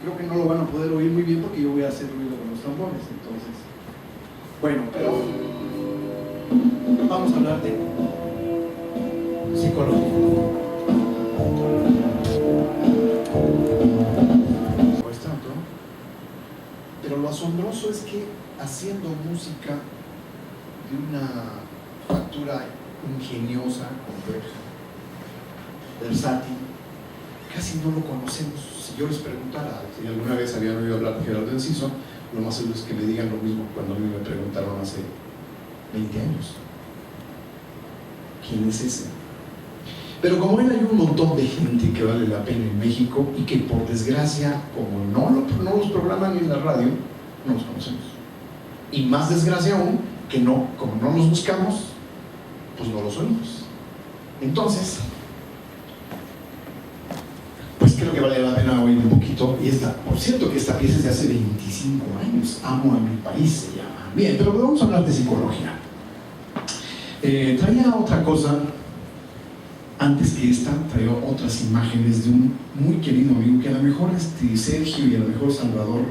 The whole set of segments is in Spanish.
creo que no lo van a poder oír muy bien porque yo voy a hacer ruido con los tambores. Entonces, bueno, pero vamos a hablar de psicología. Pues tanto, pero lo asombroso es que haciendo música de una factura ingeniosa, compleja, versátil, casi no lo conocemos. Si yo les preguntara si alguna vez habían oído hablar de Gerardo Enciso, lo más seguro es que me digan lo mismo cuando a mí me preguntaron hace 20 años. ¿Quién es ese? Pero como él, hay un montón de gente que vale la pena en México y que por desgracia, como no los programan en la radio, no los conocemos. Y más desgracia aún, que no, como no los buscamos, pues no los oímos. Entonces, pues creo que vale la pena oír un poquito. Y por cierto que esta pieza es de hace 25 años, Amo a mi país se llama. Bien, pero vamos a hablar de psicología. Traía otra cosa, antes que esta, traía otras imágenes de un muy querido amigo que a lo mejor Sergio y a lo mejor Salvador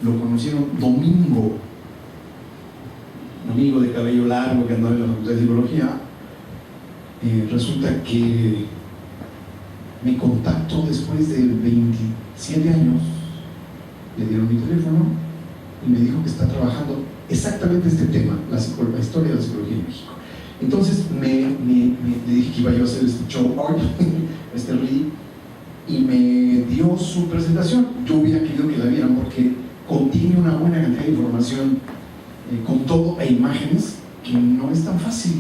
lo conocieron, Domingo, un amigo de cabello largo que andaba en la facultad de psicología. Resulta que me contactó después de 27 años, le dieron mi teléfono y me dijo que está trabajando exactamente este tema, la historia de la psicología en México. Entonces le dije que iba yo a hacer este show hoy, este read, y me dio su presentación. Yo hubiera querido que la vieran porque contiene una buena cantidad de información con todo e imágenes que no es tan fácil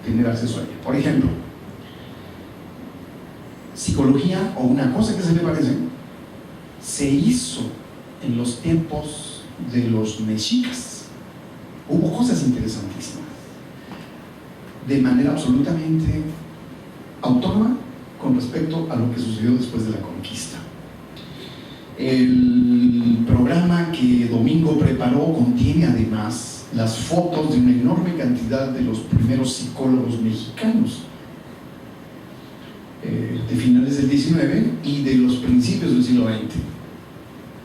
tener acceso a ella. Por ejemplo, psicología, o una cosa que se le parece, se hizo en los tiempos de los mexicas. Hubo cosas interesantísimas, de manera absolutamente autónoma con respecto a lo que sucedió después de la conquista. El programa que Domingo preparó contiene además las fotos de una enorme cantidad de los primeros psicólogos mexicanos de finales del XIX y de los principios del siglo XX,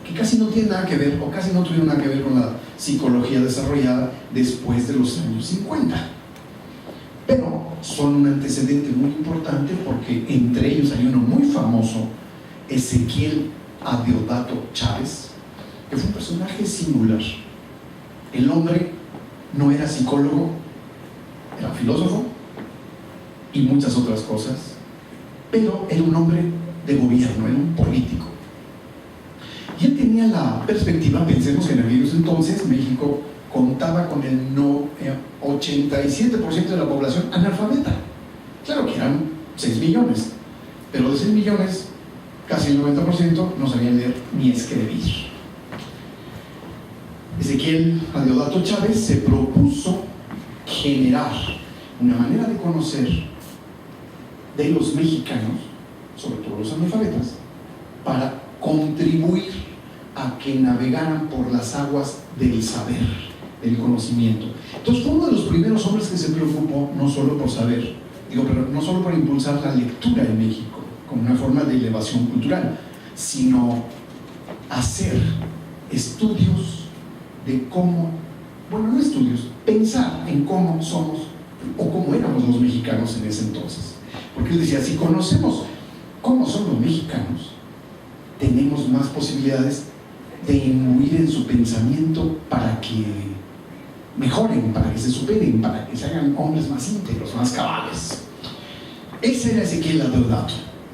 que casi no tienen nada que ver, o casi no tuvieron nada que ver con la psicología desarrollada después de los años 50. Pero son un antecedente muy importante porque entre ellos hay uno muy famoso, Ezequiel Adeodato Chávez, que fue un personaje singular. El hombre no era psicólogo, era filósofo y muchas otras cosas, pero era un hombre de gobierno, era un político. Y él tenía la perspectiva, pensemos que en aquellos entonces México contaba con el 87% de la población analfabeta. Claro que eran 6 millones, pero de 6 millones, casi el 90% no sabían leer ni escribir. Ezequiel Adeodato Chávez se propuso generar una manera de conocer de los mexicanos, sobre todo los analfabetas, para contribuir a que navegaran por las aguas del saber, del conocimiento. Entonces fue uno de los primeros hombres que se preocupó no solo por saber, pero no solo por impulsar la lectura en México como una forma de elevación cultural, sino hacer estudios de cómo, no estudios, pensar en cómo somos o cómo éramos los mexicanos en ese entonces. Porque él decía, si conocemos cómo son los mexicanos, tenemos más posibilidades de imbuir en su pensamiento para que mejoren, para que se superen, para que se hagan hombres más íntegros, más cabales. Ese era Ezequiel Adeodato,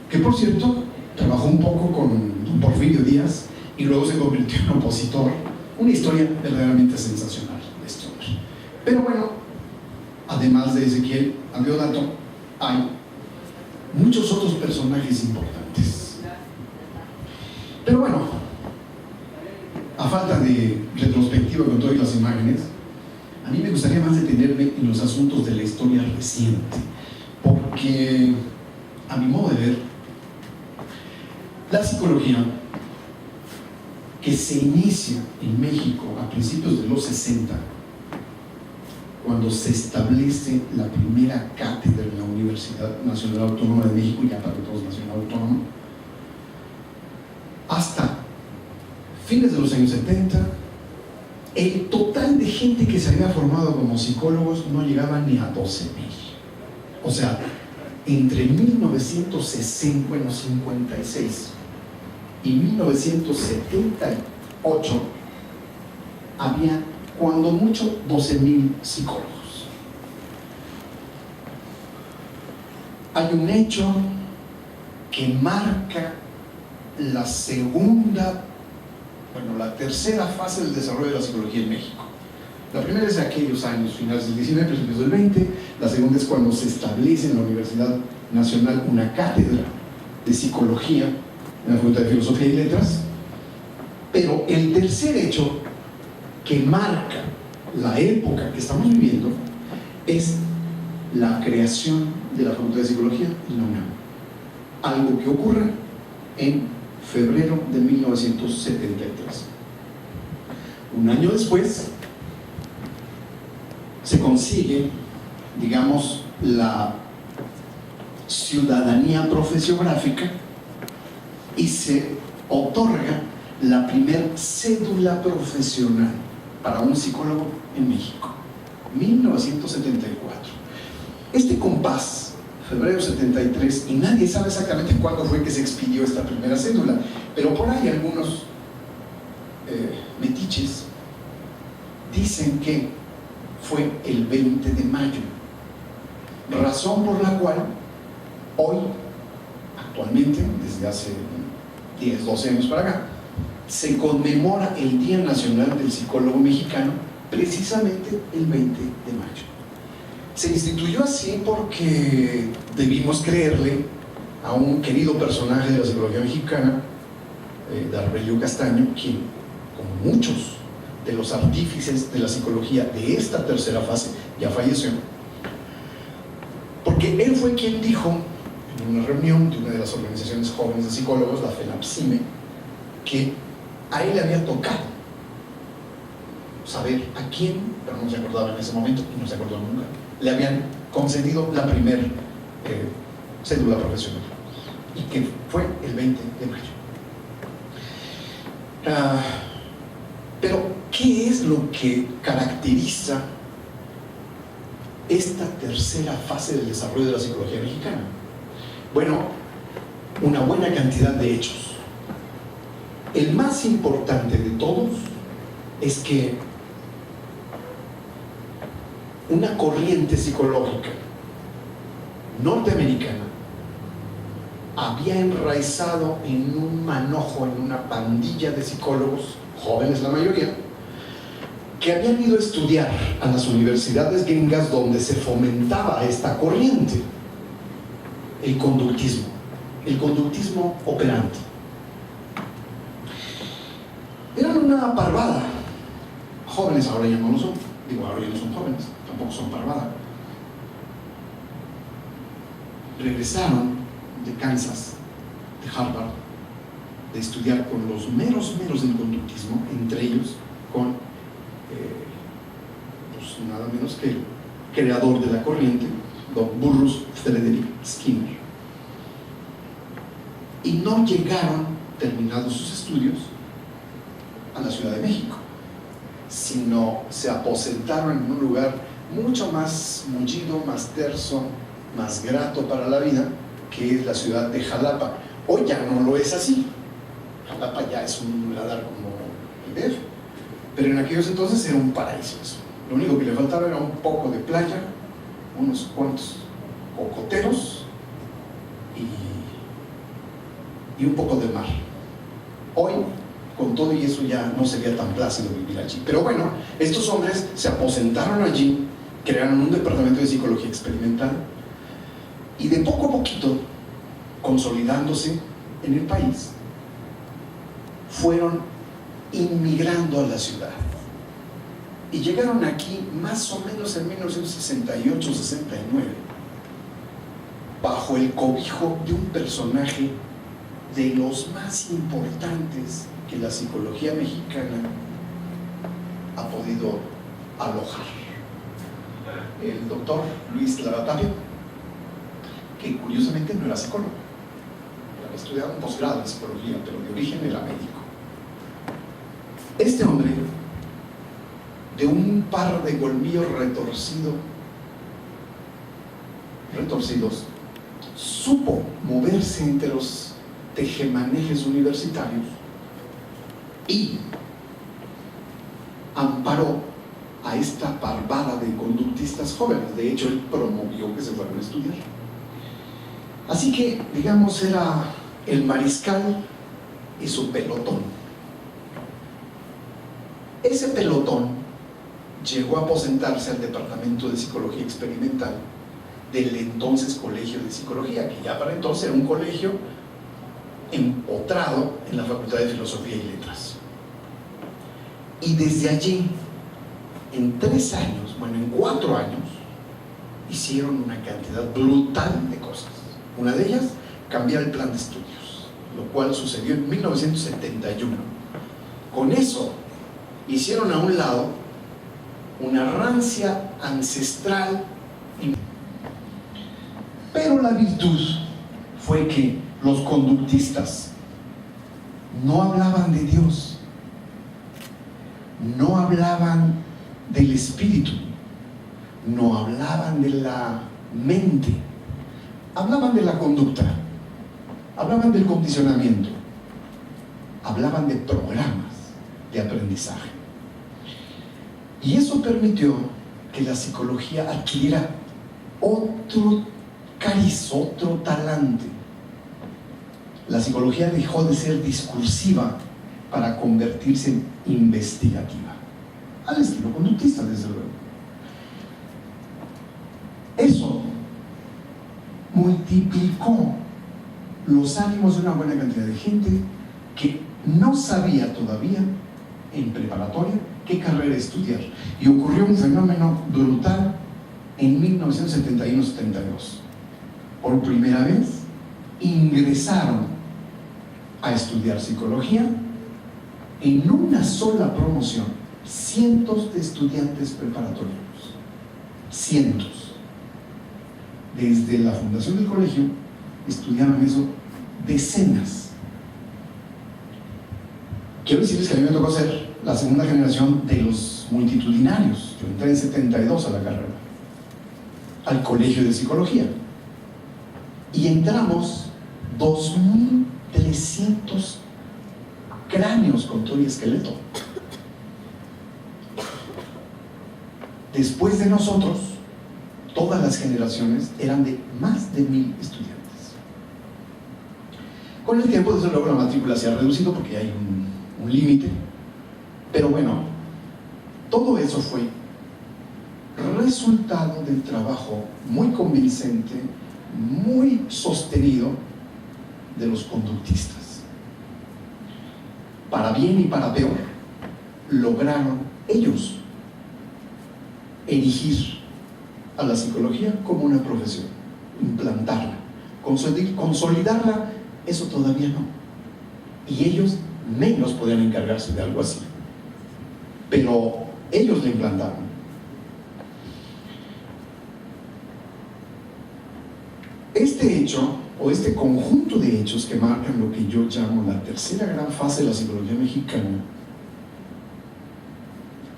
que por cierto trabajó un poco con don Porfirio Díaz y luego se convirtió en opositor. Una historia verdaderamente sensacional de este hombre. Pero bueno, además de Ezequiel Adeodato, hay muchos otros personajes importantes. Pero bueno, a falta de retrospectiva con todas las imágenes, a mí me gustaría más detenerme en los asuntos de la historia reciente, porque a mi modo de ver, la psicología que se inicia en México a principios de los 60, cuando se establece la primera cátedra en la Universidad Nacional Autónoma de México, ya para todos Nacional Autónoma, hasta fines de los años 70, el total de gente que se había formado como psicólogos no llegaba ni a 12,000. O sea, entre 1956 y 1978 había, cuando mucho, 12,000 psicólogos. Hay un hecho que marca la tercera fase del desarrollo de la psicología en México. La primera es de aquellos años, finales del 19, principios del 20. La segunda es cuando se establece en la Universidad Nacional una cátedra de psicología en la Facultad de Filosofía y Letras. Pero el tercer hecho que marca la época que estamos viviendo es la creación de la Facultad de Psicología en la UNAM. Algo que ocurre en febrero de 1973. Un año después se consigue, digamos, la ciudadanía profesiográfica y se otorga la primer cédula profesional para un psicólogo en México, 1974. Este compás, febrero 73, y nadie sabe exactamente cuándo fue que se expidió esta primera cédula, pero por ahí algunos metiches dicen que fue el 20 de mayo, razón por la cual hoy, actualmente, desde hace 10, 12 años para acá, se conmemora el Día Nacional del Psicólogo Mexicano, precisamente el 20 de mayo. Se instituyó así porque debimos creerle a un querido personaje de la psicología mexicana, Darbelio Castaño, quien, como muchos de los artífices de la psicología de esta tercera fase, ya falleció, porque él fue quien dijo en una reunión de una de las organizaciones jóvenes de psicólogos, la FENAPSIME, que a él le había tocado saber a quién, pero no se acordaba en ese momento y no se acordó nunca, le habían concedido la primer cédula profesional, y que fue el 20 de mayo. Pero, ¿qué es lo que caracteriza esta tercera fase del desarrollo de la psicología mexicana? Bueno, una buena cantidad de hechos. El más importante de todos es que una corriente psicológica norteamericana había enraizado en un manojo, en una pandilla de psicólogos, jóvenes la mayoría, que habían ido a estudiar a las universidades gringas donde se fomentaba esta corriente, el conductismo operante. Eran una parvada, jóvenes, ahora ya no lo son, ahora ya no son jóvenes, tampoco son parvada. Regresaron de Kansas, de Harvard, de estudiar con los meros del conductismo, entre ellos con pues nada menos que el creador de la corriente, Don Burrus Frederick Skinner. Y no llegaron, terminados sus estudios, a la Ciudad de México, sino se aposentaron en un lugar mucho más mullido, más terso, más grato para la vida, que es la ciudad de Jalapa. Hoy ya no lo es así. Jalapa ya es un radar como el DF, pero en aquellos entonces era un paraíso eso. Lo único que le faltaba era un poco de playa, unos cuantos cocoteros y un poco de mar. Hoy, con todo y eso, ya no sería tan plácido vivir allí. Pero bueno, estos hombres se aposentaron allí, crearon un departamento de psicología experimental y de poco a poquito, consolidándose en el país, fueron inmigrando a la ciudad y llegaron aquí más o menos en 1968-69 bajo el cobijo de un personaje de los más importantes que la psicología mexicana ha podido alojar, el doctor Luis Lara Tapia, que curiosamente no era psicólogo, había estudiado un posgrado en psicología, pero de origen era médico. Este hombre, de un par de colmillos retorcidos, supo moverse entre los tejemanejes universitarios y amparó a esta parvada de conductistas jóvenes. De hecho, él promovió que se fueran a estudiar. Así que, digamos, era el mariscal y su pelotón. Ese pelotón llegó a aposentarse al Departamento de Psicología Experimental del entonces Colegio de Psicología, que ya para entonces era un colegio empotrado en la Facultad de Filosofía y Letras. Y desde allí, en 3 años, bueno, en 4 años, hicieron una cantidad brutal de cosas. Una de ellas, cambiar el plan de estudios, lo cual sucedió en 1971. Con eso, hicieron a un lado una rancia ancestral. Pero la virtud fue que los conductistas no hablaban de Dios, no hablaban del espíritu, no hablaban de la mente, hablaban de la conducta, hablaban del condicionamiento, hablaban de programas de aprendizaje. Y eso permitió que la psicología adquiriera otro cariz, otro talante. La psicología dejó de ser discursiva para convertirse en investigativa, al estilo conductista, desde luego. Eso multiplicó los ánimos de una buena cantidad de gente que no sabía todavía en preparatoria qué carrera estudiar. Y ocurrió un fenómeno brutal en 1971-72. Por primera vez ingresaron a estudiar psicología en una sola promoción cientos de estudiantes preparatorios. Cientos. Desde la fundación del colegio estudiaban eso decenas. Quiero decirles que a mí me tocó ser la segunda generación de los multitudinarios. Yo entré en 72 a la carrera, al colegio de psicología, y entramos 2.300 cráneos con todo y esqueleto. Después de nosotros, todas las generaciones eran de más de 1.000 estudiantes. Con el tiempo, desde luego, la matrícula se ha reducido porque hay un límite, pero bueno, todo eso fue resultado del trabajo muy convincente, muy sostenido de los conductistas. Para bien y para peor, lograron ellos erigir a la psicología como una profesión, implantarla, consolidarla, eso todavía no. Y ellos menos podían encargarse de algo así, pero ellos la implantaron. Este hecho, o este conjunto de hechos que marcan lo que yo llamo la tercera gran fase de la psicología mexicana,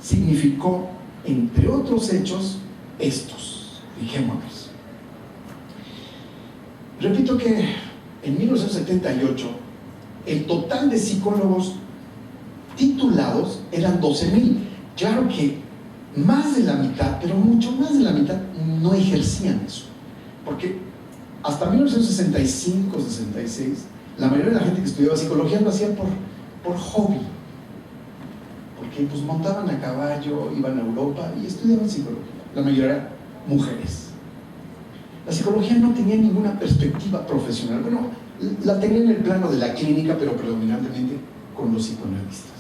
significó, entre otros hechos, estos, dejémoslos. Repito que en 1978 el total de psicólogos titulados eran 12,000. Claro que más de la mitad, pero mucho más de la mitad, no ejercían eso, porque hasta 1965, 66, la mayoría de la gente que estudiaba psicología lo hacía por hobby, porque pues montaban a caballo, iban a Europa y estudiaban psicología. La mayoría eran mujeres. La psicología no tenía ninguna perspectiva profesional. Bueno, la tenía en el plano de la clínica, pero predominantemente con los psicoanalistas.